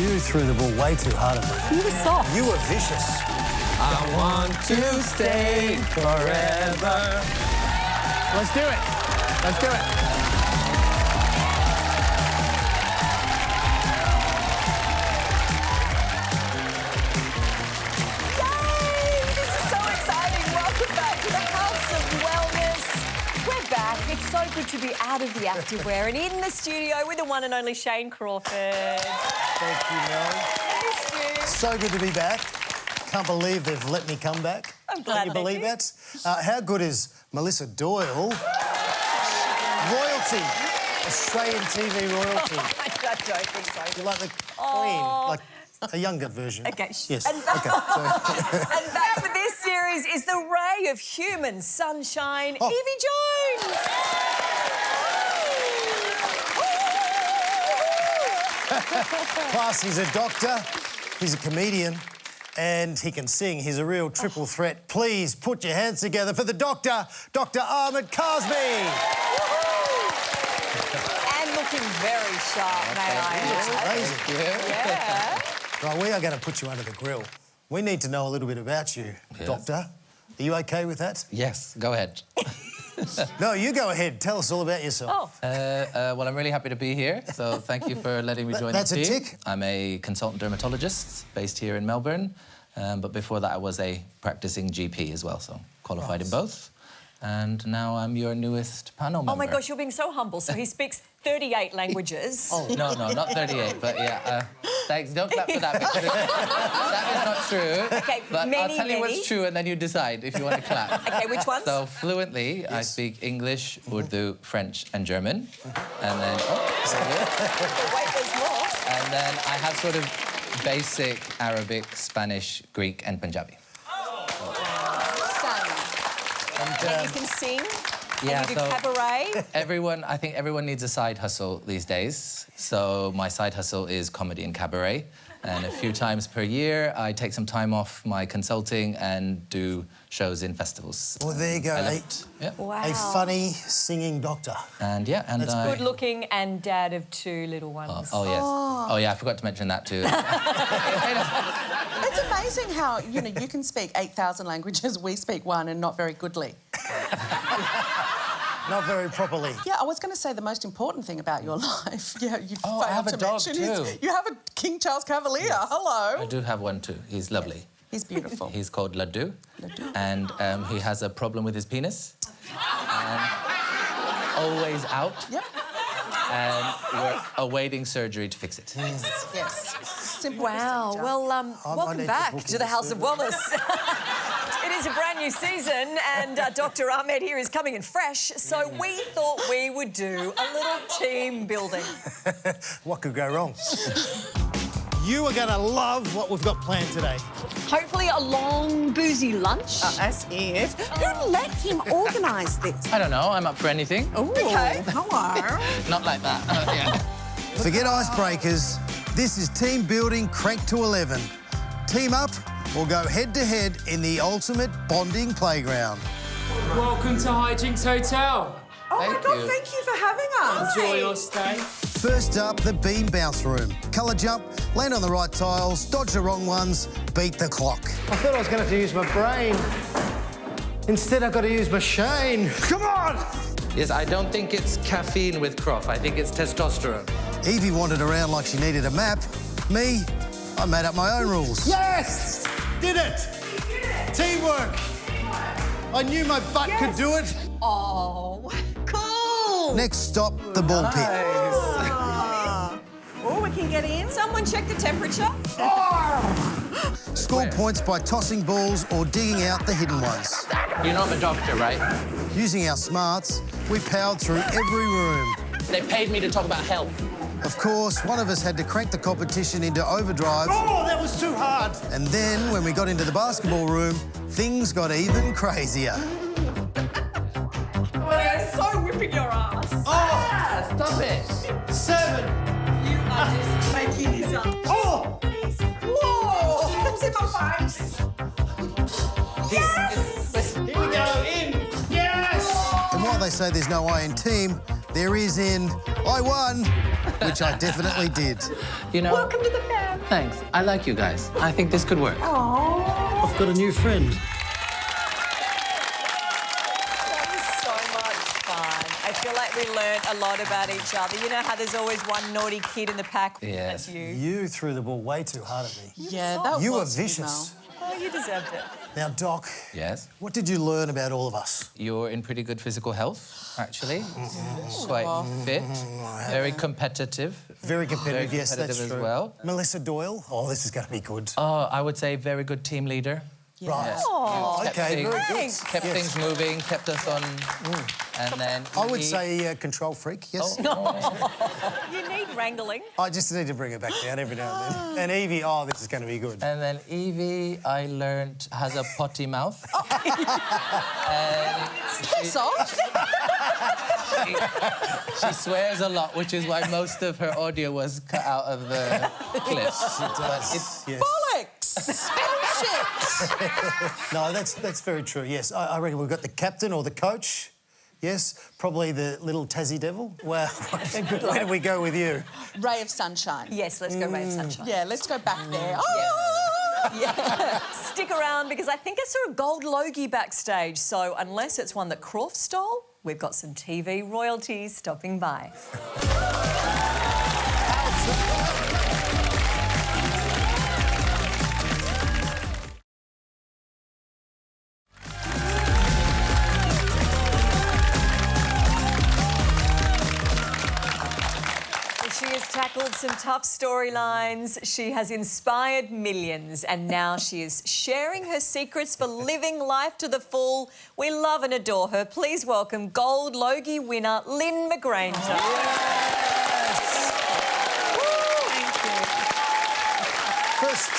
You threw the ball way too hard at me. You were soft. You were vicious. I want to stay forever. Let's do it. Let's do it. It's so good to be out of the activewear and in the studio with the one and only Shane Crawford. Thank you, Mel. Missed you. So good to be back. Can't believe they've let me come back. I'm glad Can you believe that? How good is Melissa Doyle? Royalty. Australian TV royalty. I don't think so. You're like the Queen, like a younger version. Okay. Yes. And Okay. and back for this series is the ray of human sunshine, Yvie Jones. Plus, he's a doctor, he's a comedian, and he can sing. He's a real triple threat. Please put your hands together for the doctor, Dr. Ahmed Kazmi. And looking very sharp, may I add. Amazing. Yeah. Right, we are going to put you under the grill. We need to know a little bit about you, Doctor. Are you OK with that? Yes, go ahead. No, you go ahead. Tell us all about yourself. Well, I'm really happy to be here, so thank you for letting me join the team. That's a tick. I'm a consultant dermatologist based here in Melbourne, but before that I was a practicing GP as well, so qualified in both. And now I'm your newest panel member. Oh, my gosh, you're being so humble. So he speaks 38 languages. Oh, no, not 38, but yeah. Thanks, don't clap for that, because that is not true. OK, but I'll tell you what's true and then you decide if you want to clap. OK, which ones? So, fluently, I speak English, Urdu, French and German. And then... Wait, there's more. And then I have sort of basic Arabic, Spanish, Greek and Punjabi. And you can sing. Yeah, and you do cabaret. I think everyone needs a side hustle these days. So my side hustle is comedy and cabaret. And a few times per year, I take some time off my consulting and do shows in festivals. Well, there you go. Wow. A funny singing doctor. And yeah, and that's good looking and dad of 2 little ones. Oh yes. Oh yeah, I forgot to mention that too. It's amazing how, you know, you can speak 8,000 languages, we speak one and not very goodly. Not very properly. Yeah, I was going to say the most important thing about your life. Yeah, you I have failed a to dog mention too. You have a King Charles Cavalier. Yes. Hello. I do have one too. He's lovely. He's beautiful. He's called Laddu. And he has a problem with his penis. Always out. Yep. And we're awaiting surgery to fix it. Yes. Simple. Wow. Well, welcome back to the House of Wellness. It is a brand new season and Dr. Ahmed here is coming in fresh, so we thought we would do a little team building. What could go wrong? You are going to love what we've got planned today. Hopefully a long, boozy lunch. As if. Who let him organise this? I don't know. I'm up for anything. Oh, OK. Hello. Not like that. Yeah. Forget icebreakers. This is team building cranked to 11. Team up or go head-to-head in the ultimate bonding playground. Welcome to Hijinks Hotel. Oh, my God, thank you for having us. Enjoy your stay. First up, the beam bounce room. Colour jump, land on the right tiles, dodge the wrong ones, beat the clock. I thought I was going to have to use my brain. Instead, I've got to use my Shane. Come on! Yes, I don't think it's caffeine with Craw. I think it's testosterone. Yvie wandered around like she needed a map. Me, I made up my own rules. Yes! Did it! Teamwork! I knew my butt could do it. Oh, cool! Next stop, the ball pit. Oh, we can get in. Someone check the temperature. Score points by tossing balls or digging out the hidden ones. You know I'm a doctor, right? Using our smarts, we powered through every room. They paid me to talk about health. Of course, one of us had to crank the competition into overdrive. Oh, that was too hard. And then, when we got into the basketball room, things got even crazier. We're so whipping your ass. Oh, Stop it. 7. You are just making this up. Oh! Whoa! What's in my face? Yes! Here we go, in. Yes! And while they say there's no I in team, there is in I won, which I definitely did. You know... Welcome to the fam. Thanks. I like you guys. I think this could work. Aww. I've got a new friend. That was so much fun. I feel like we learned a lot about each other. You know how there's always one naughty kid in the pack? Yes. That's you. You threw the ball way too hard at me. Yeah, that You were was vicious. Oh, you deserved it. Now, Doc, Yes? what did you learn about all of us? You're in pretty good physical health, actually. Quite fit. Very competitive. Very competitive, Very yes, that's competitive true. as well. Melissa Doyle, oh, this is going to be good. Oh, I would say very good team leader. Right. Oh, Kept Okay, things- very good. thanks. Kept things moving, kept us on... And then... I would say control freak, yes. You need wrangling. I just need to bring it back down every now and then. And Yvie, oh, this is going to be good. And then Yvie, I learned, has a potty mouth. Piss off. She swears a lot, which is why most of her audio was cut out of the clip. But it's... Yes. Bollocks. Bullshit. No, that's very true, yes. I reckon we've got the captain or the coach. Yes, probably the little Tassie devil. Well, where do we go with you? Ray of sunshine. Yes, let's go Ray of Sunshine. Yeah, let's go back there. Yeah. Stick around because I think I saw a gold logie backstage. So unless it's one that Craw stole, we've got some TV royalties stopping by. She has tackled some tough storylines. She has inspired millions, and now she is sharing her secrets for living life to the full. We love and adore her. Please welcome Gold Logie winner Lynne McGranger. First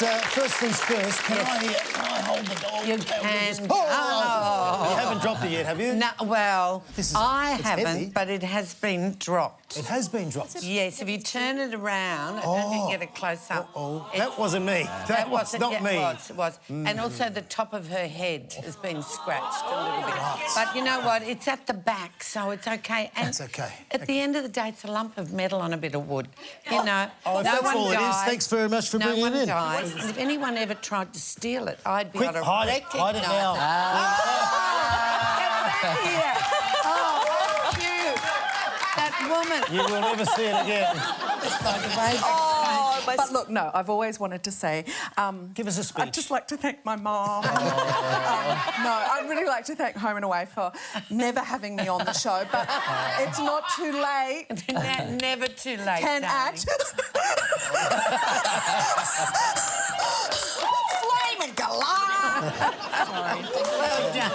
things first, can I hold the dog? You can. You haven't dropped it yet, have you? No, well, It's haven't, heavy. but it has been dropped. It has been dropped. Yes, if you turn it around, I don't know if you can get a close-up. Oh, It's- that wasn't me. That was wasn't- not yeah, me. It was. And also the top of her head has been scratched a little bit. But you know what? It's at the back, so it's okay. And That's okay. At the end of the day, it's a lump of metal on a bit of wood. You know, Oh, if no that's one all it is, dies. thanks very much for No bringing one it in. dies. And if anyone ever tried to steal it, I'd be Quick, able to hide it. recognise Hide it now. Yeah. Oh, cute. That woman. You will never see it again. But look, no, I've always wanted to say... Give us a speech. I'd just like to thank my mum. No, I'd really like to thank Home and Away for never having me on the show, but it's not too late. Never too late. Can darling. act. Flaming galah! Well done.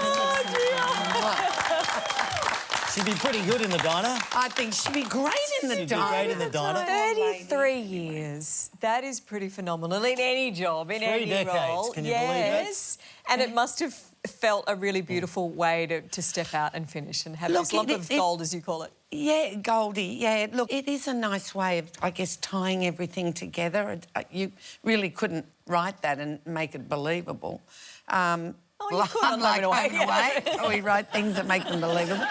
She'd be pretty good in the diner. I think she'd be great in the She'd be diner. great in the diner. 33 years. That is pretty phenomenal in any job, in 3 any decades, role. can you believe that? Yes. And it must have felt a really beautiful way to step out and finish and have Look, this lump of gold, as you call it. Yeah, Goldie, yeah. Look, it is a nice way of, I guess, tying everything together. You really couldn't write that and make it believable. you could on Unlike Home Home and Away. and Away, we write things that make them believable.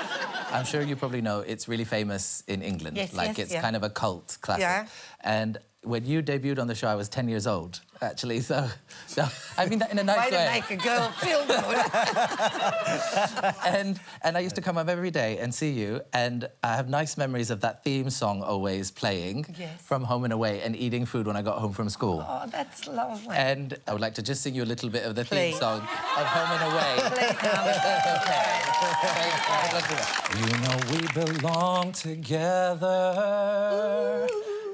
I'm sure you probably know it's really famous in England. Yes, like yes, it's yeah. kind of a cult classic. Yeah. And when you debuted on the show, I was 10 years old, actually. So I mean that in a nice Way way. to make a girl feel good. And I used to come up every day and see you, and I have nice memories of that theme song always playing Yes. from Home and Away and eating food when I got home from school. Oh, that's lovely. And I would like to just sing you a little bit of the theme Please. song of Home and Away. You know we belong together.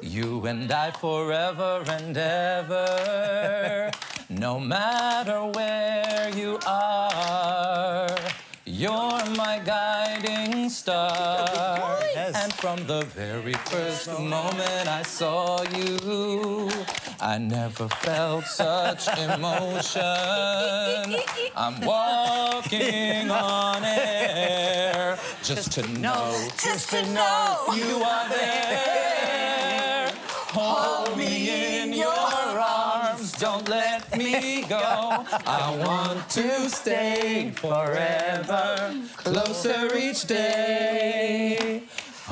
You and I forever and ever. No matter where you are, you're my guiding star. And from the very first moment I saw you, I never felt such emotion. I'm walking on air just to know you are there. Hold me in your arms, don't let me go. I want to stay forever, closer each day.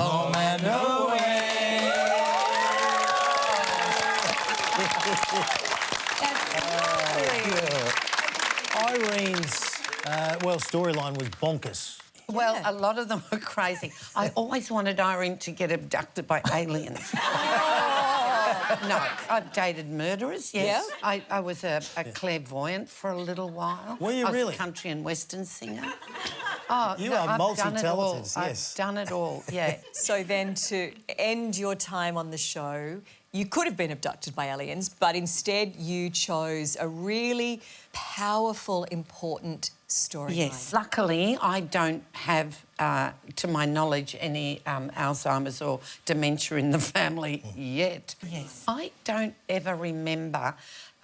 home and away. Irene's, storyline was bonkers. Well, a lot of them were crazy. I always wanted Irene to get abducted by aliens. No, I've dated murderers, yes. Yeah? I was a clairvoyant for a little while. Were you I was really? a country and western singer. Oh, You no, are I've done it all. multi-talented, yes. I've done it all, yeah. So then to end your time on the show, you could have been abducted by aliens, but instead you chose a really powerful, important storyline. Yes. Luckily, I don't have, to my knowledge, any Alzheimer's or dementia in the family yet. Yes. I don't ever remember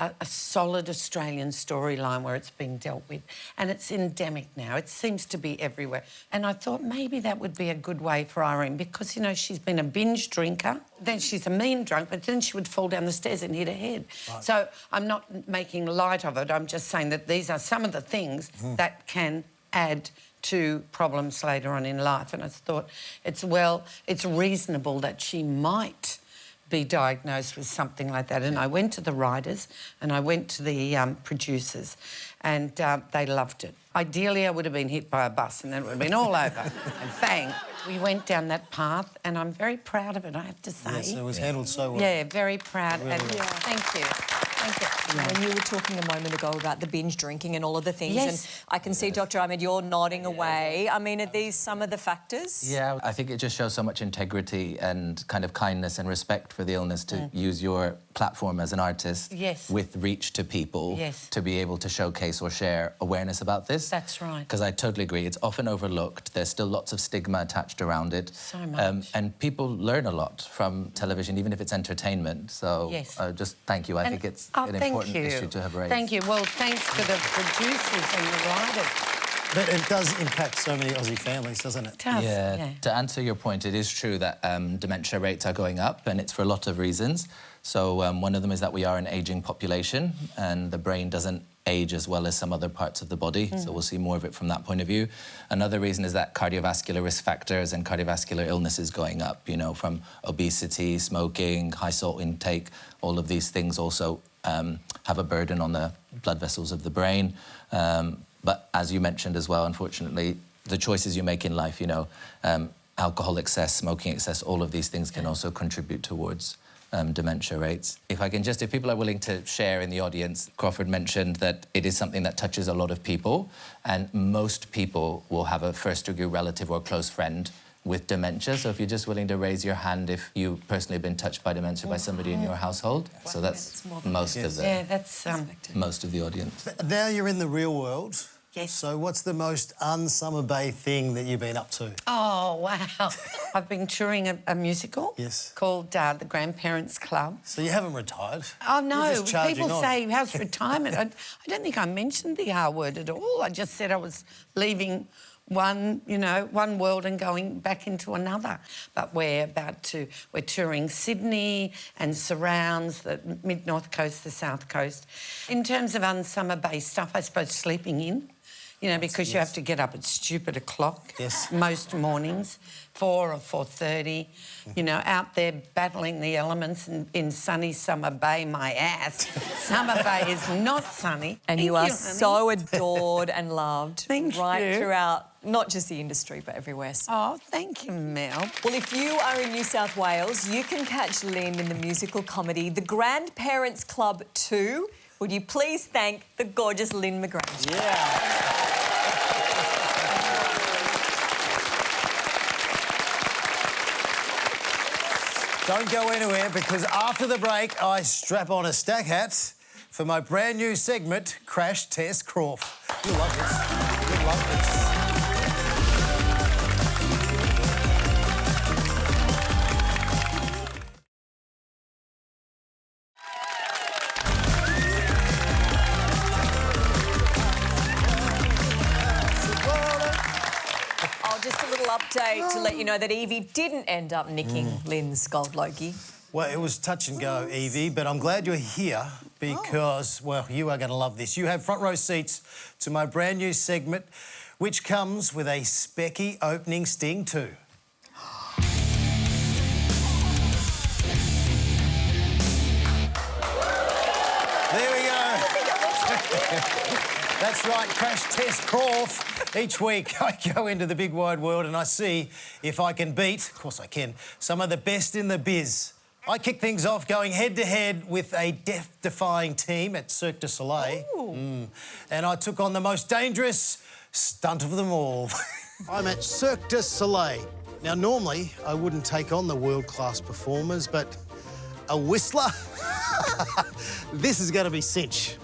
a solid Australian storyline where it's being dealt with. And it's endemic now. It seems to be everywhere. And I thought maybe that would be a good way for Irene because, you know, she's been a binge drinker, then she's a mean drunk, but then she would fall down the stairs and hit her head. Right. So I'm not making light of it. I'm just saying that these are some of the things that can add to problems later on in life. And I thought it's reasonable that she might be diagnosed with something like that. And I went to the writers and I went to the producers and they loved it. Ideally, I would have been hit by a bus and then it would have been all over. And bang, we went down that path and I'm very proud of it, I have to say. Yes, it was handled so well. Yeah, very proud. Really well. Thank you. Thank you. When you were talking a moment ago about the binge drinking and all of the things, Yes. and I can see, Dr. Ahmed, you're nodding away. I mean, are these some of the factors? Yeah, I think it just shows so much integrity and kind of kindness and respect for the illness to use your platform as an artist with reach to people to be able to showcase or share awareness about this. That's right. Because I totally agree. It's often overlooked. There's still lots of stigma attached around it. So much. And people learn a lot from television, even if it's entertainment. So just thank you. I think it's an important issue to have raised. Thank you. Well, thanks for the producers and the writers. But it does impact so many Aussie families, doesn't it? It does, Yeah. To answer your point, it is true that dementia rates are going up, and it's for a lot of reasons. So one of them is that we are an ageing population, and the brain doesn't age as well as some other parts of the body, so we'll see more of it from that point of view. Another reason is that cardiovascular risk factors and cardiovascular illnesses going up, you know, from obesity, smoking, high salt intake, all of these things also have a burden on the blood vessels of the brain. But as you mentioned as well, unfortunately, the choices you make in life, you know, alcohol excess, smoking excess, all of these things can also contribute towards dementia rates. If people are willing to share in the audience, Crawford mentioned that it is something that touches a lot of people, and most people will have a first-degree relative or close friend with dementia. So if you're just willing to raise your hand if you personally have been touched by dementia by somebody in your household. So that's most of the audience. Now you're in the real world. Yes. So what's the most un-Summer Bay thing that you've been up to? Oh, wow. I've been touring a musical called The Grandparents Club. So you haven't retired? Oh, no. You're just charging People on. say, how's retirement? I don't think I mentioned the R word at all. I just said I was leaving one world and going back into another. But we're touring Sydney and surrounds, the mid-north coast, the south coast. In terms of un-Summer Bay stuff, I suppose sleeping in. You know, because you have to get up at stupid o'clock most mornings, 4 or 4:30. You know, out there battling the elements in sunny Summer Bay, my ass. Summer Bay is not sunny. And you are so adored and loved throughout, not just the industry, but everywhere. Oh, thank you, Mel. Well, if you are in New South Wales, you can catch Lynne in the musical comedy The Grandparents Club 2. Would you please thank the gorgeous Lynne McGranger? Yeah. Don't go anywhere because after the break, I strap on a stack hat for my brand new segment, Crash Test Craw. You'll love this. You'll love this. Just a little update to let you know that Yvie didn't end up nicking Lynne's gold Logie. Well, it was touch and go, Yvie, but I'm glad you're here because, well, you are going to love this. You have front row seats to my brand new segment, which comes with a specky opening sting too. That's right, Crash Test Craw. Each week I go into the big wide world and I see if I can beat, of course I can, some of the best in the biz. I kick things off going head-to-head with a death-defying team at Cirque du Soleil. And I took on the most dangerous stunt of them all. I'm at Cirque du Soleil. Now, normally, I wouldn't take on the world-class performers, but a whistler? This is going to be cinch.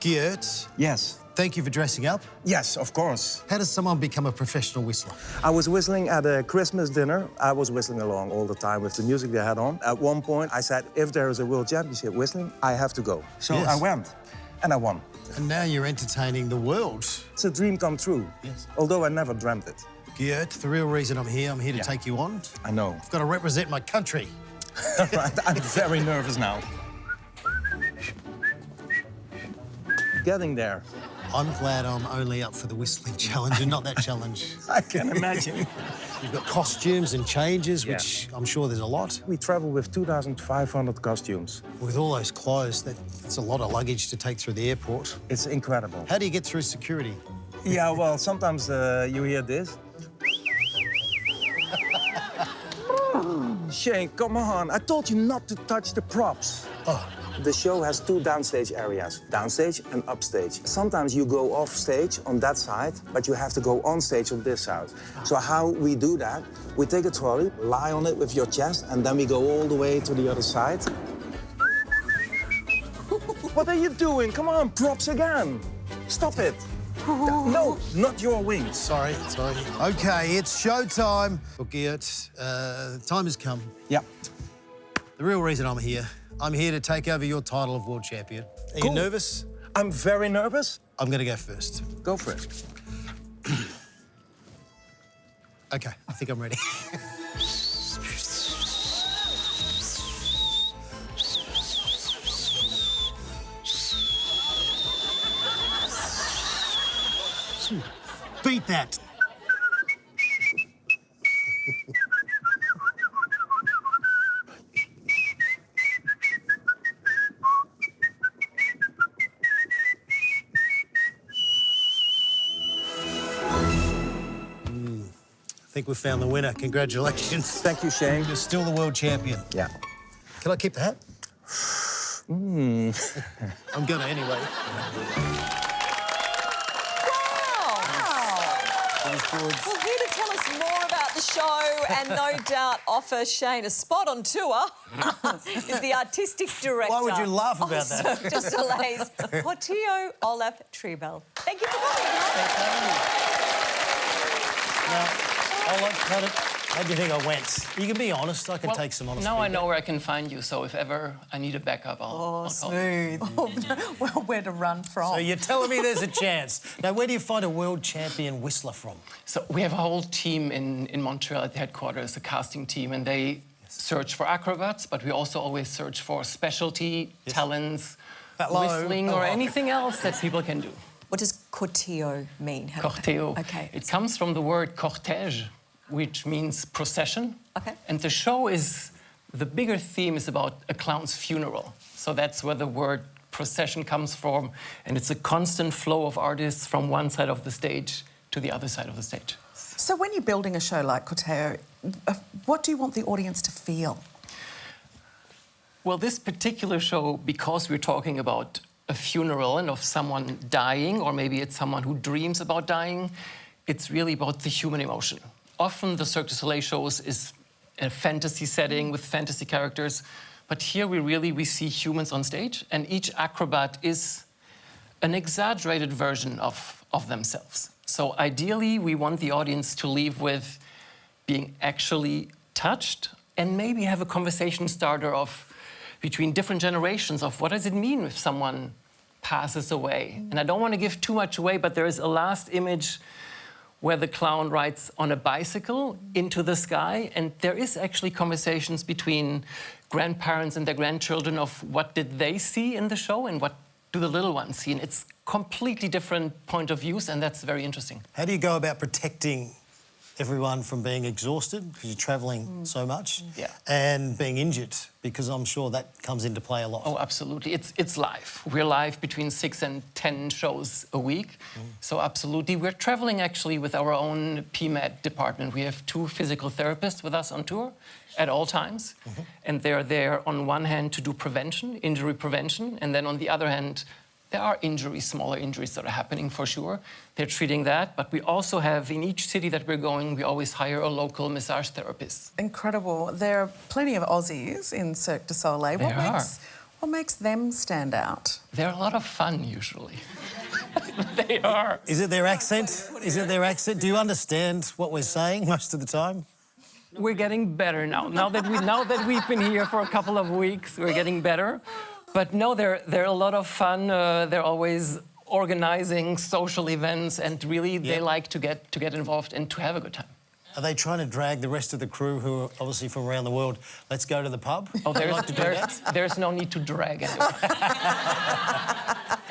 Geert. Yes. Thank you for dressing up. Yes, of course. How does someone become a professional whistler? I was whistling at a Christmas dinner. I was whistling along all the time with the music they had on. At one point, I said, if there is a world championship whistling, I have to go. So Yes. I went, and I won. And now you're entertaining the world. It's a dream come true, Yes. although I never dreamt it. Geert, the real reason I'm here to Yeah. take you on. I know. I've got to represent my country. Right, I'm very nervous now. Getting there. I'm glad I'm only up for the whistling challenge and not that challenge. I can imagine. You've got costumes and changes, Yeah. which I'm sure there's a lot. We travel with 2,500 costumes. With all those clothes, that's a lot of luggage to take through the airport. It's incredible. How do you get through security? Yeah, well, sometimes you hear this. Shane, come on. I told you not to touch the props. Oh. The show has two downstage areas, downstage and upstage. Sometimes you go off stage on that side, but you have to go on stage on this side. So how we do that, we take a trolley, lie on it with your chest, and then we go all the way to the other side. What are you doing? Come on, props again. Stop it. No, not your wings. Sorry. OK, it's showtime. Well, Geert, time has come. Yeah. The real reason I'm here to take over your title of world champion. Are you nervous? I'm very nervous. I'm going to go first. Go for it. OK, I think I'm ready. Beat that. I think we've found the winner. Congratulations. Thank you, Shane. You're still the world champion. Yeah. Can I keep the hat? I'm gonna anyway. Well, here to tell us more about the show and no doubt offer Shane a spot on tour is the artistic director. Why would you laugh about that? Cirque du Soleil's Portillo Olaf Trebel. Thank you for coming. Now, Olaf, how do you think I went? You can be honest. I can take some honest Now I feedback. know where I can find you, so if ever I need a backup, I'll call. Smooth. Well, where to run from? So you're telling me there's a chance. Now, where do you find a world champion whistler from? So we have a whole team in Montreal at the headquarters, a casting team, and they search for acrobats, but we also always search for specialty talents, whistling, or anything else that people can do. What does cortillo mean? Cortillo. Okay. It comes from the word cortège, which means procession. Okay. And the show the bigger theme is about a clown's funeral. So that's where the word procession comes from. And it's a constant flow of artists from one side of the stage to the other side of the stage. So when you're building a show like Cortillo, what do you want the audience to feel? Well, this particular show, because we're talking about a funeral and of someone dying, or maybe it's someone who dreams about dying, it's really about the human emotion. Often the Cirque du Soleil shows is a fantasy setting with fantasy characters, but here we see humans on stage, and each acrobat is an exaggerated version of themselves. So ideally, we want the audience to leave with being actually touched and maybe have a conversation starter between different generations of what does it mean if someone passes away. And I don't want to give too much away, but there is a last image where the clown rides on a bicycle into the sky, and there is actually conversations between grandparents and their grandchildren of what did they see in the show and what do the little ones see. And it's completely different point of views, and that's very interesting. How do you go about protecting everyone from being exhausted because you're travelling so much, Yeah. and being injured, because I'm sure that comes into play a lot. Oh, absolutely. It's live. We're live between 6 and 10 shows a week. So absolutely. We're traveling actually with our own PMED department. We have 2 physical therapists with us on tour at all times. And they're there on one hand to do prevention, injury prevention, and then on the other hand, there are injuries, smaller injuries that are happening for sure. They're treating that, but we also have, in each city that we're going, we always hire a local massage therapist. Incredible. There are plenty of Aussies in Cirque du Soleil. What makes them stand out? They're a lot of fun, usually. They are. Is it their accent? Is it their accent? Do you understand what we're saying most of the time? We're getting better now. Now that we've been here for a couple of weeks, we're getting better. But no, they're a lot of fun. They're always organizing social events, and really they like to get involved and to have a good time. Are they trying to drag the rest of the crew, who are obviously from around the world, let's go to the pub? Oh, there's no need to drag anyone.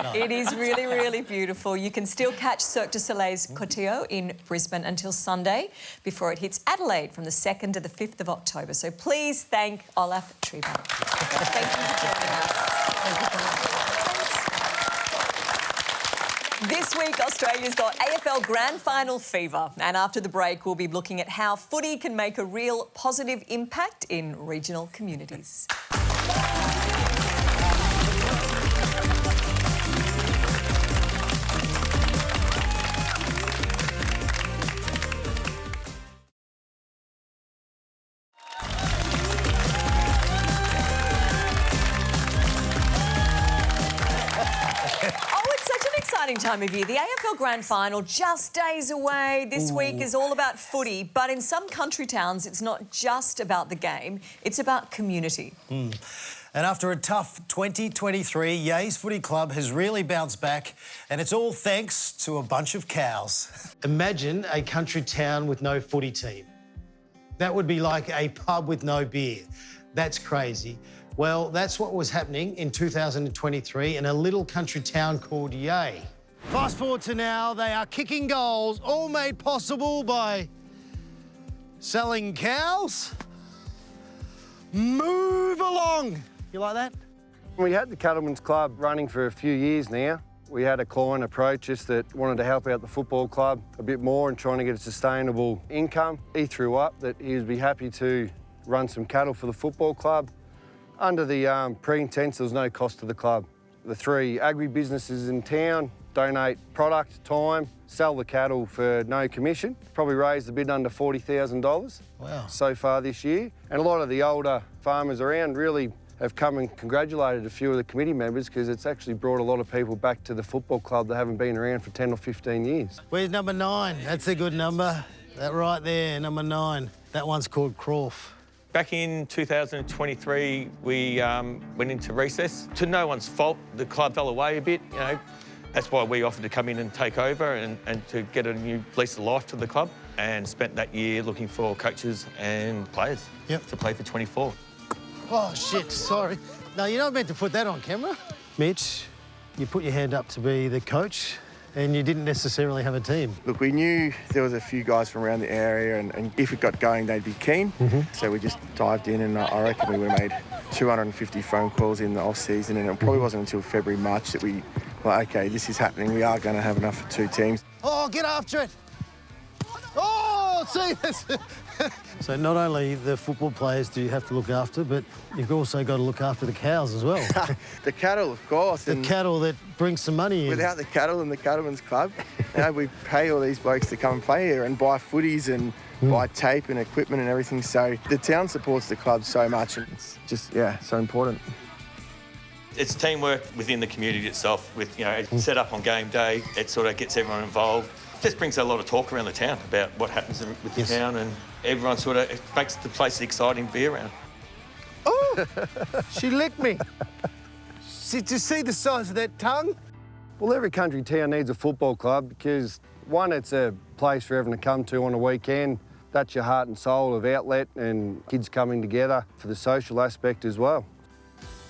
No. It is really, really beautiful. You can still catch Cirque du Soleil's Cotillon in Brisbane until Sunday before it hits Adelaide from the 2nd to the 5th of October. So please thank Olaf Triebach. Thank you for joining us. This week, Australia's got AFL Grand Final fever. And after the break, we'll be looking at how footy can make a real positive impact in regional communities. Time of year. The AFL Grand Final just days away. This week is all about footy, but in some country towns it's not just about the game, it's about community. And after a tough 2023, Ye's Footy Club has really bounced back, and it's all thanks to a bunch of cows. Imagine a country town with no footy team. That would be like a pub with no beer. That's crazy. Well, that's what was happening in 2023 in a little country town called Ye. Fast forward to now, they are kicking goals, all made possible by selling cows. Move along. You like that? We had the Cattlemen's Club running for a few years now. We had a client approach us that wanted to help out the football club a bit more and trying to get a sustainable income. He threw up that he would be happy to run some cattle for the football club. Under the pretense there was no cost to the club. The 3 agri-businesses in town donate product, time, sell the cattle for no commission. Probably raised a bit under $40,000 so far this year. And a lot of the older farmers around really have come and congratulated a few of the committee members because it's actually brought a lot of people back to the football club that haven't been around for 10 or 15 years. Where's number 9? That's a good number. That right there, number 9. That one's called Craw. Back in 2023, we went into recess. To no one's fault, the club fell away a bit, you know. That's why we offered to come in and take over and to get a new lease of life to the club, and spent that year looking for coaches and players to play for 24. Oh, shit, sorry. No, you're not meant to put that on camera. Mitch, you put your hand up to be the coach and you didn't necessarily have a team. Look, we knew there was a few guys from around the area and if it got going, they'd be keen. So we just dived in and I reckon we made 250 phone calls in the off-season, and it probably wasn't until February, March that we were like, OK, this is happening. We are going to have enough for 2 teams. Oh, get after it. Oh, see this. So not only the football players do you have to look after, but you've also got to look after the cows as well. The cattle, of course. The cattle that bring some money in. Without the cattle and the Cattlemen's Club, you know, we pay all these blokes to come and play here and buy footies and buy tape and equipment and everything. So the town supports the club so much, and it's just, so important. It's teamwork within the community itself. With, you know, it's set up on game day, it sort of gets everyone involved. It just brings a lot of talk around the town about what happens with the town, and everyone sort of, it makes the place exciting to be around. Oh, she licked me. Did you see the size of that tongue? Well, every country town needs a football club because, one, it's a place for everyone to come to on a weekend. That's your heart and soul of outlet and kids coming together for the social aspect as well.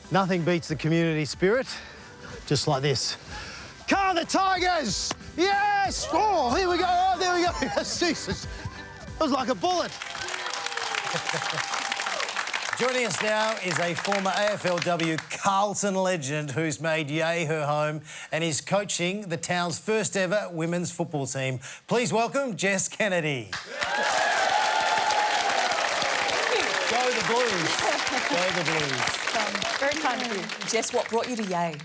Nothing beats the community spirit, just like this. Car the Tigers! Yes! Oh, here we go. Oh, there we go. Jesus. was like a bullet. Joining us now is a former AFLW Carlton legend who's made Yea her home and is coaching the town's first ever women's football team. Please welcome Jess Kennedy. Go the Blues. Go the Blues. Very kind of you. Jess, what brought you to Yea?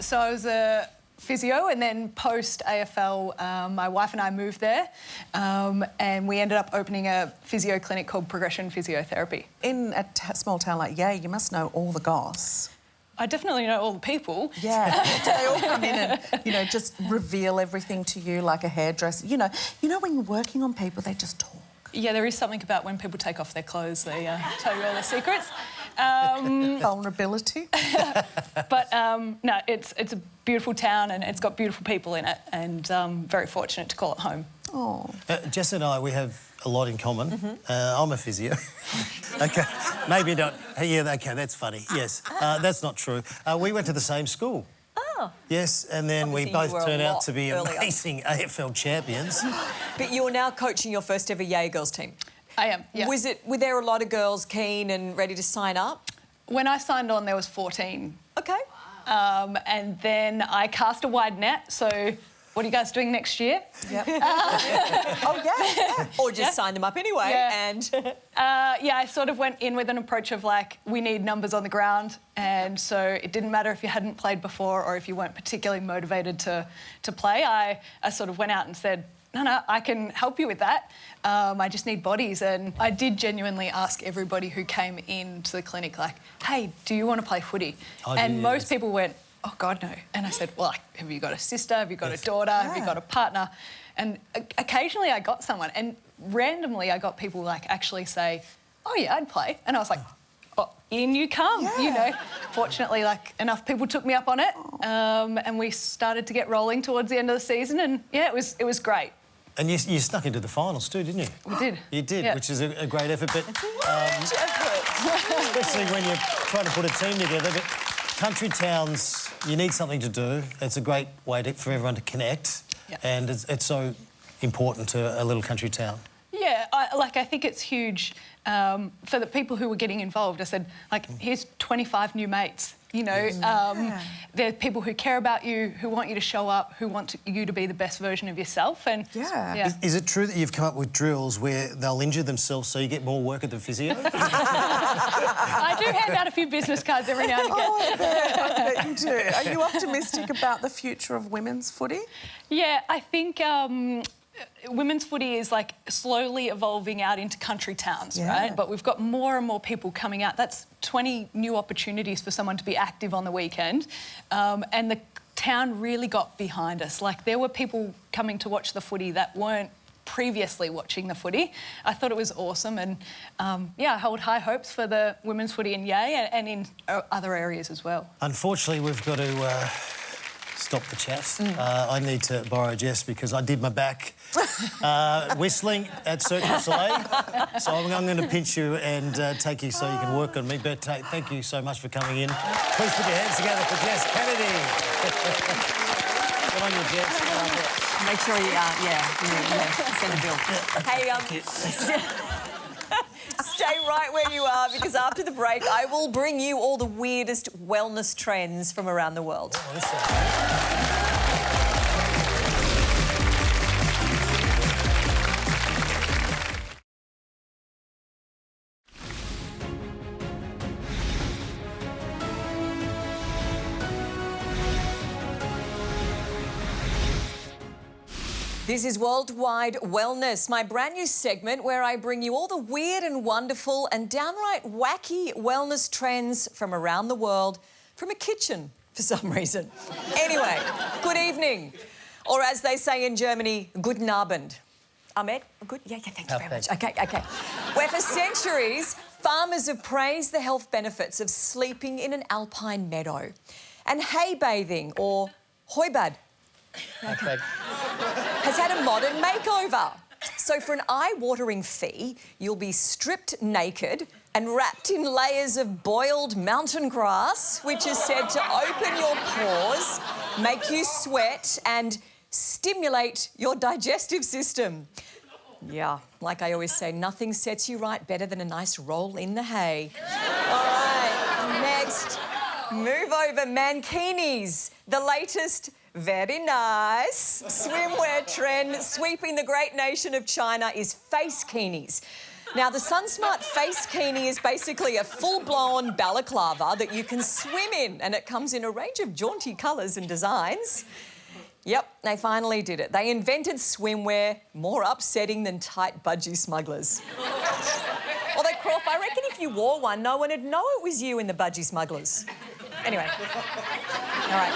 So I was a physio, and then post-AFL, my wife and I moved there, and we ended up opening a physio clinic called Progression Physiotherapy. In a small town like Yea, you must know all the goss. I definitely know all the people. Yeah, they all come in and, you know, just reveal everything to you like a hairdresser. You know when you're working on people, they just talk. Yeah, there is something about when people take off their clothes, they tell you all their secrets. Vulnerability. But no, it's a beautiful town and it's got beautiful people in it, and very fortunate to call it home. Oh. Jess and I, we have a lot in common. I'm a physio. OK, maybe not. Yeah, OK, that's funny. Yes, that's not true. We went to the same school. Oh. Yes, and then Obviously we both you were turned a out lot to be earlier. amazing AFL champions. But you're now coaching your first ever Yea girls team. I am, yeah. Were there a lot of girls keen and ready to sign up? When I signed on, there was 14. OK. And then I cast a wide net, so what are you guys doing next year? Yep. Oh, yeah. Or just sign them up anyway. Yeah. And yeah, I sort of went in with an approach of like, we need numbers on the ground, and so it didn't matter if you hadn't played before or if you weren't particularly motivated to play. I sort of went out and said, no, I can help you with that. I just need bodies. And I did genuinely ask everybody who came into the clinic, like, hey, do you want to play footy? And most people went, oh, God, no. And I said, well, like, have you got a sister? Have you got a daughter? Yeah. Have you got a partner? And occasionally I got someone. And randomly I got people, like, actually say, oh, yeah, I'd play. And I was like, oh, in you come, you know. Fortunately, like, enough people took me up on it, and we started to get rolling towards the end of the season, and, yeah, it was great. And you snuck into the finals too, didn't you? We did. You did, Yeah. which is a great effort, but especially when you're trying to put a team together. But country towns, you need something to do. It's a great way for everyone to connect, and it's so important to a little country town. Yeah, I think it's huge for the people who were getting involved. I said, like, here's 25 new mates. You know, there are people who care about you, who want you to show up, who want you to be the best version of yourself. And Is it true that you've come up with drills where they'll injure themselves so you get more work at the physio? I do hand out a few business cards every now and again. Oh, I bet you do. Are you optimistic about the future of women's footy? Yeah, I think women's footy is like slowly evolving out into country towns, right? But we've got more and more people coming out. That's 20 new opportunities for someone to be active on the weekend. And the town really got behind us. Like, there were people coming to watch the footy that weren't previously watching the footy. I thought it was awesome, and yeah, I hold high hopes for the women's footy in Yea and in other areas as well. Unfortunately, we've got to stop the chat. I need to borrow Jess because I did my back whistling at Cirque and Soleil. So I'm going to pinch you and take you so you can work on me. But thank you so much for coming in. Please put your hands together for Jess Kennedy. Good on you, Jess. Make sure you, send a bill. Hey, stay right where you are, because after the break, I will bring you all the weirdest wellness trends from around the world. This is Worldwide Wellness, my brand new segment where I bring you all the weird and wonderful and downright wacky wellness trends from around the world, from a kitchen for some reason. Anyway, good evening. Or as they say in Germany, guten Abend. Ahmed, good? Yeah, thank you very much. OK. Where for centuries, farmers have praised the health benefits of sleeping in an alpine meadow and hay bathing, or hooibad, has had a modern makeover. So for an eye-watering fee, you'll be stripped naked and wrapped in layers of boiled mountain grass, which is said to open your pores, make you sweat and stimulate your digestive system. Yeah, like I always say, nothing sets you right better than a nice roll in the hay. All right, next. Move over, mankinis. The latest, very nice swimwear trend sweeping the great nation of China is face kinis. Now, the SunSmart face kini is basically a full-blown balaclava that you can swim in, and it comes in a range of jaunty colours and designs. Yep, they finally did it. They invented swimwear more upsetting than tight budgie smugglers. Although, Craw, I reckon if you wore one, no one would know it was you in the budgie smugglers. Anyway. All right.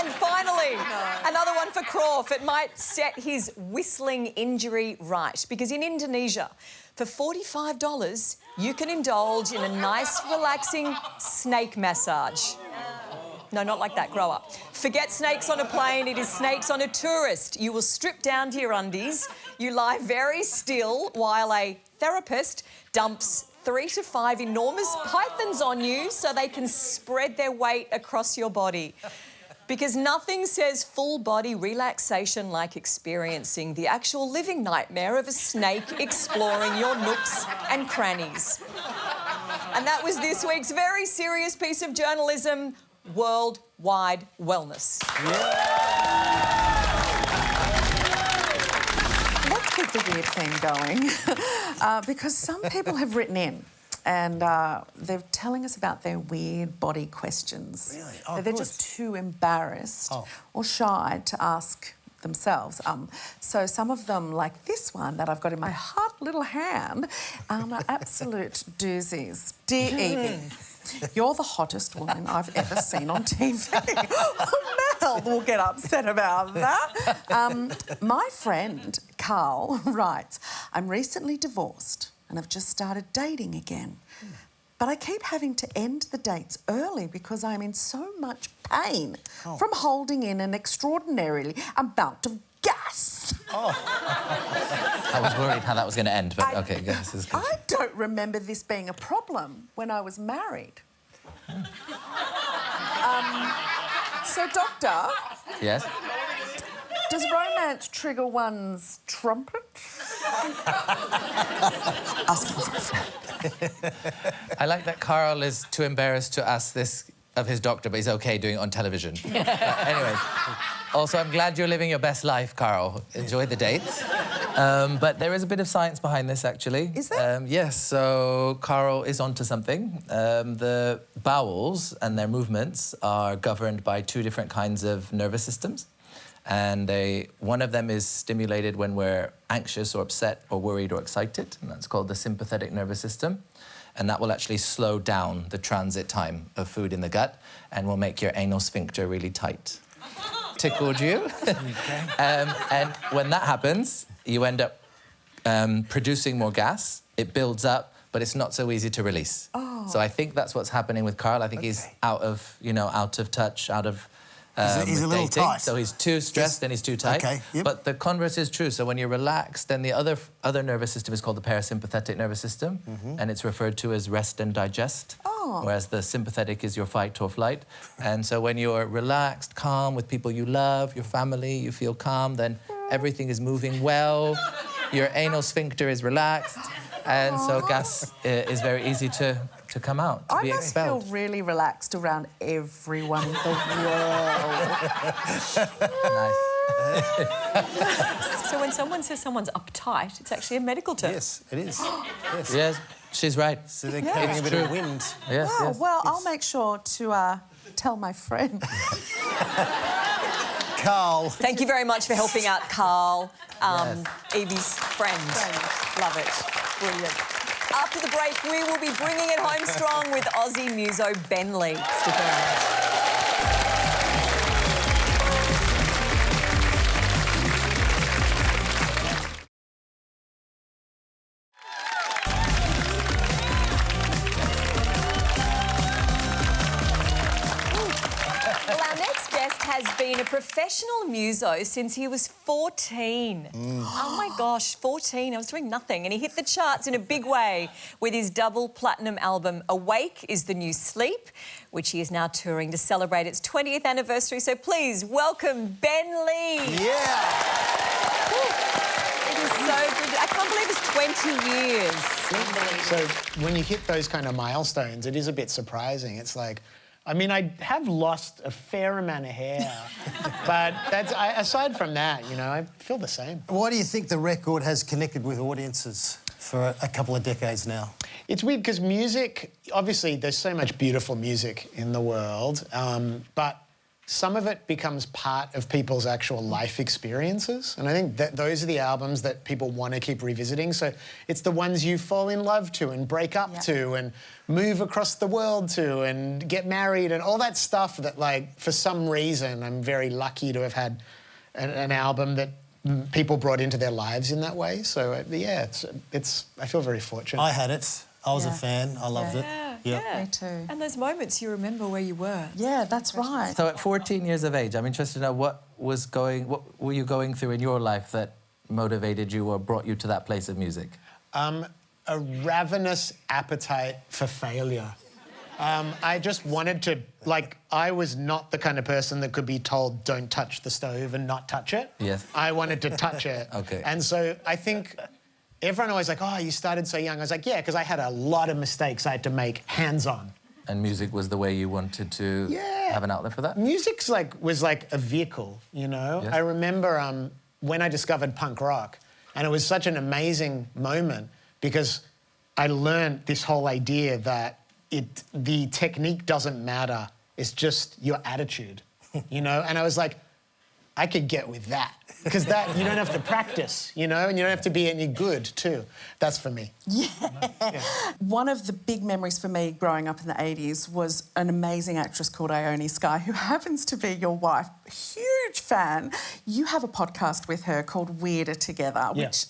And finally, another one for Craw. It might set his whistling injury right, because in Indonesia, for $45, you can indulge in a nice, relaxing snake massage. No, not like that. Grow up. Forget snakes on a plane. It is snakes on a tourist. You will strip down to your undies. You lie very still while a therapist dumps 3 to 5 enormous pythons on you so they can spread their weight across your body. Because nothing says full body relaxation like experiencing the actual living nightmare of a snake exploring your nooks and crannies. And that was this week's very serious piece of journalism, Worldwide Wellness. Let's keep the weird thing going because some people have written in and they're telling us about their weird body questions. Really? Oh, they're just too embarrassed or shy to ask themselves. So some of them, like this one that I've got in my hot little hand, are absolute doozies. Dear Yvie, you're the hottest woman I've ever seen on TV. Mel will get upset about that. My friend, Carl, writes, I'm recently divorced and I've just started dating again. But I keep having to end the dates early because I'm in so much pain from holding in an extraordinarily amount of gas. I was worried how that was going to end, but OK, gas is good. I don't remember this being a problem when I was married. So, Doctor... Yes? Does romance trigger one's trumpet? I like that Carl is too embarrassed to ask this of his doctor, but he's OK doing it on television. Anyway, also, I'm glad you're living your best life, Carl. Enjoy the dates. But there is a bit of science behind this, actually. Is there? Yes, so Carl is onto something. The bowels and their movements are governed by 2 different kinds of nervous systems. And one of them is stimulated when we're anxious or upset or worried or excited, and that's called the sympathetic nervous system. And that will actually slow down the transit time of food in the gut and will make your anal sphincter really tight. Tickled you? And when that happens, you end up producing more gas. It builds up, but it's not so easy to release. So I think that's what's happening with Carl. I think he's out of touch, out of... he's a little tight. So he's too stressed and he's too tight. Okay, yep. But the converse is true. So when you're relaxed, then the other nervous system is called the parasympathetic nervous system, and it's referred to as rest and digest, whereas the sympathetic is your fight or flight. And so when you're relaxed, calm, with people you love, your family, you feel calm, then everything is moving well, your anal sphincter is relaxed, and so gas is very easy to come out, to be expelled. I must feel really relaxed around everyone in the world. Nice. So when someone says someone's uptight, it's actually a medical term. Yes, it is. Yes. Yes, she's right. So they're carrying a bit of wind. Yes, Wow, yes. well, I'll make sure to tell my friend. Carl. Thank you very much for helping out, Carl, Yvie's friend. Love it. Brilliant. After the break, we will be bringing it home strong with Aussie muso Ben Lee. Stick around. Well, our next guest has been a professional muso since he was 14. Oh, my gosh, 14. I was doing nothing. And he hit the charts in a big way with his double platinum album, Awake is the New Sleep, which he is now touring to celebrate its 20th anniversary. So please welcome Ben Lee. Yeah. It is So good. I can't believe it's 20 years. So when you hit those kind of milestones, it is a bit surprising. It's like, I mean, I have lost a fair amount of hair, but aside from that, you know, I feel the same. Why do you think the record has connected with audiences for a couple of decades now? It's weird because music, obviously, there's so much beautiful music in the world, but some of it becomes part of people's actual life experiences. And I think that those are the albums that people want to keep revisiting. So it's the ones you fall in love to and break up to and move across the world to and get married and all that stuff that, like, for some reason, I'm very lucky to have had an album that people brought into their lives in that way. So, yeah, I feel very fortunate. I had it. I was a fan. I loved it. Yeah. Me too. And those moments you remember where you were. Yeah, that's right. So at 14 years of age, I'm interested to know what were you going through in your life that motivated you or brought you to that place of music? A ravenous appetite for failure. I just wanted to, like, I was not the kind of person that could be told don't touch the stove and not touch it. Yes. I wanted to touch it. Okay. And so I think everyone always like, oh, you started so young. I was like, yeah, because I had a lot of mistakes I had to make hands-on. And music was the way you wanted to have an outlet for that? Music's was like a vehicle, you know? Yes. I remember when I discovered punk rock, and it was such an amazing moment because I learned this whole idea that the technique doesn't matter, it's just your attitude, you know? And I was like, I could get with that. Because that, you don't have to practice, you know, and you don't have to be any good, too. That's for me. Yeah. One of the big memories for me growing up in the 80s was an amazing actress called Ione Skye, who happens to be your wife. Huge fan. You have a podcast with her called Weirder Together, which,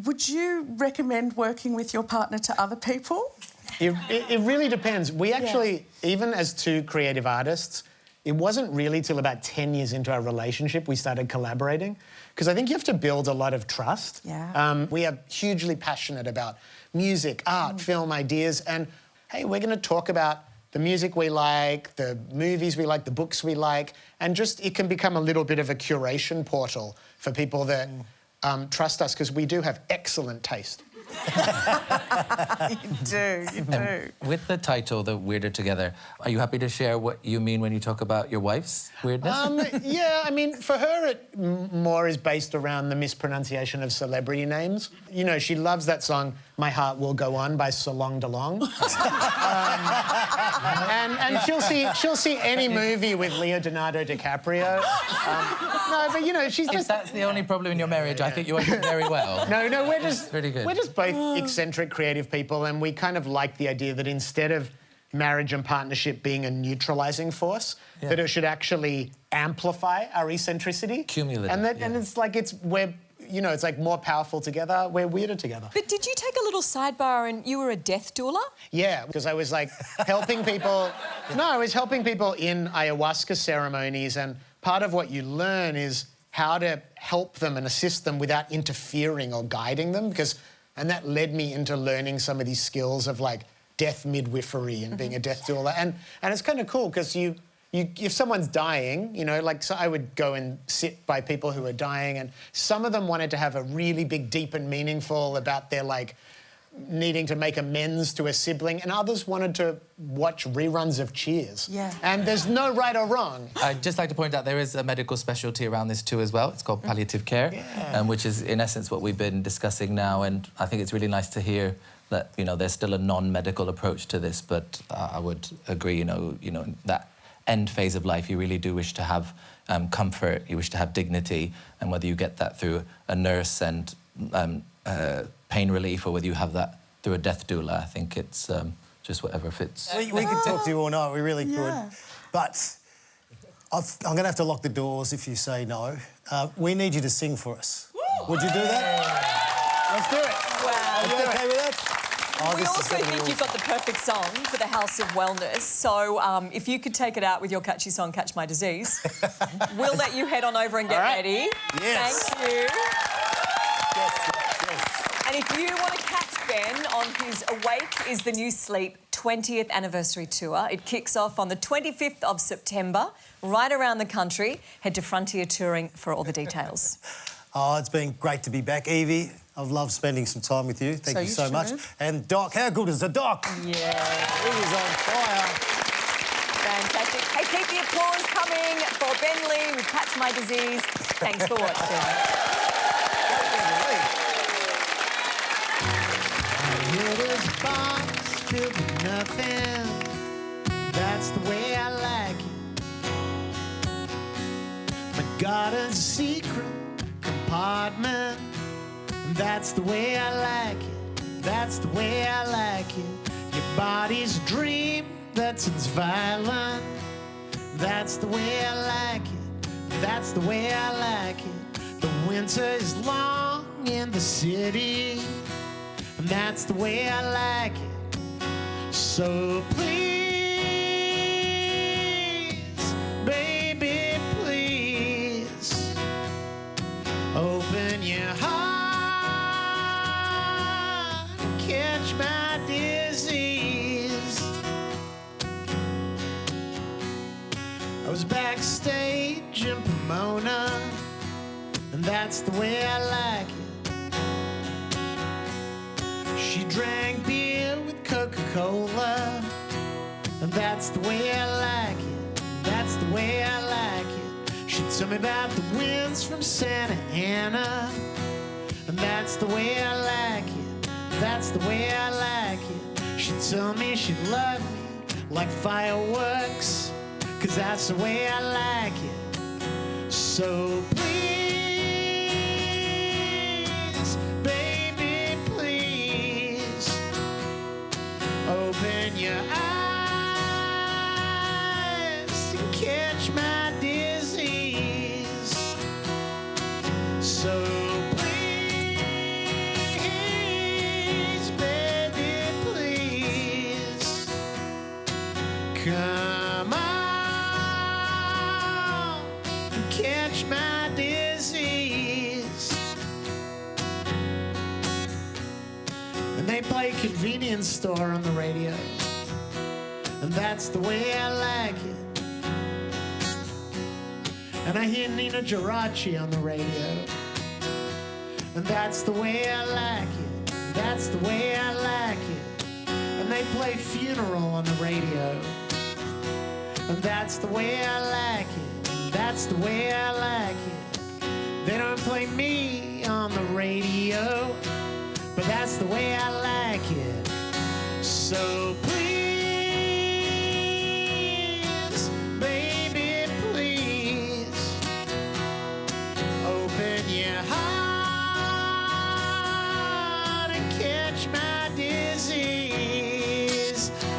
would you recommend working with your partner to other people? It really depends. We actually, even as two creative artists, it wasn't really till about 10 years into our relationship we started collaborating, because I think you have to build a lot of trust. Yeah. We are hugely passionate about music, art, film ideas, and, hey, we're going to talk about the music we like, the movies we like, the books we like, and just it can become a little bit of a curation portal for people that trust us, because we do have excellent taste. You do. With the title, The Weirder Together, are you happy to share what you mean when you talk about your wife's weirdness? Yeah, I mean, for her, it more is based around the mispronunciation of celebrity names. You know, she loves that song, My Heart Will Go On by Soleil. And she'll see any movie with Leonardo DiCaprio. No, but, you know, she's just... If that's the only problem in your marriage, I think you are doing very well. No, we're just... Pretty good. We're just both eccentric creative people, and we kind of like the idea that instead of marriage and partnership being a neutralising force, that it should actually amplify our eccentricity. Cumulative. And it's like we're like more powerful together, we're weirder together. But did you take a little sidebar and you were a death doula? Yeah, because I was like helping people... No, I was helping people in ayahuasca ceremonies, and part of what you learn is how to help them and assist them without interfering or guiding them, and that led me into learning some of these skills of, like, death midwifery and being a death doula. And it's kind of cool because you if someone's dying, you know, like, so I would go and sit by people who are dying, and some of them wanted to have a really big, deep and meaningful about their, like, needing to make amends to a sibling, and others wanted to watch reruns of Cheers. Yeah. And there's no right or wrong. I'd just like to point out there is a medical specialty around this too as well. It's called palliative care, which is in essence what we've been discussing now, and I think it's really nice to hear that, you know, there's still a non-medical approach to this, but I would agree, you know, that end phase of life, you really do wish to have comfort, you wish to have dignity, and whether you get that through a nurse and pain relief, or whether you have that through a death doula, I think it's just whatever fits. We could talk to you all night, we really could. But I'm going to have to lock the doors if you say no. We need you to sing for us. Would you do that? Let's do it. Wow. Are you OK with that? We also think you've got the perfect song for the House of Wellness. So if you could take it out with your catchy song, Catch My Disease, we'll let you head on over and get ready. Yes. Thank you. Yes. And if you want to catch Ben on his Awake is the New Sleep 20th anniversary tour, it kicks off on the 25th of September, right around the country. Head to Frontier Touring for all the details. Oh, it's been great to be back, Yvie. I've loved spending some time with you. Thank you so much. And Doc, how good is the Doc? Yeah. He is on fire. Fantastic. Hey, keep the applause coming for Ben Lee with Catch My Disease. Thanks for watching. This box filled with nothing. That's the way I like it. My garden's a secret compartment. That's the way I like it. That's the way I like it. Your body's a dream that turns violent. That's the way I like it. That's the way I like it. The winter is long in the city. And that's the way I like it. So please, baby, please, open your heart and catch my disease. I was backstage in Pomona, and that's the way I like it. She drank beer with Coca-Cola, and that's the way I like it. That's the way I like it. She'd tell me about the winds from Santa Ana, and that's the way I like it. That's the way I like it. She'd tell me she'd love me like fireworks, 'cause that's the way I like it. So please, baby, please, open your eyes and catch my disease. So please, baby, please, come on and catch my disease. And they play convenience store on the radio, and that's the way I like it. And I hear Nina Geraci on the radio, and that's the way I like it. That's the way I like it. And they play Funeral on the radio, and that's the way I like it. That's the way I like it. They don't play me on the radio, but that's the way I like it. So please, baby, please, open your heart and catch my disease.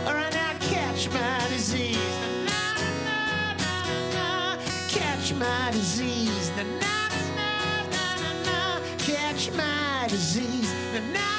All right, now catch my disease. Na, na, na, na, na, na. Catch my disease. Na, na, na, na, na, na, na. Catch my disease. Na, na,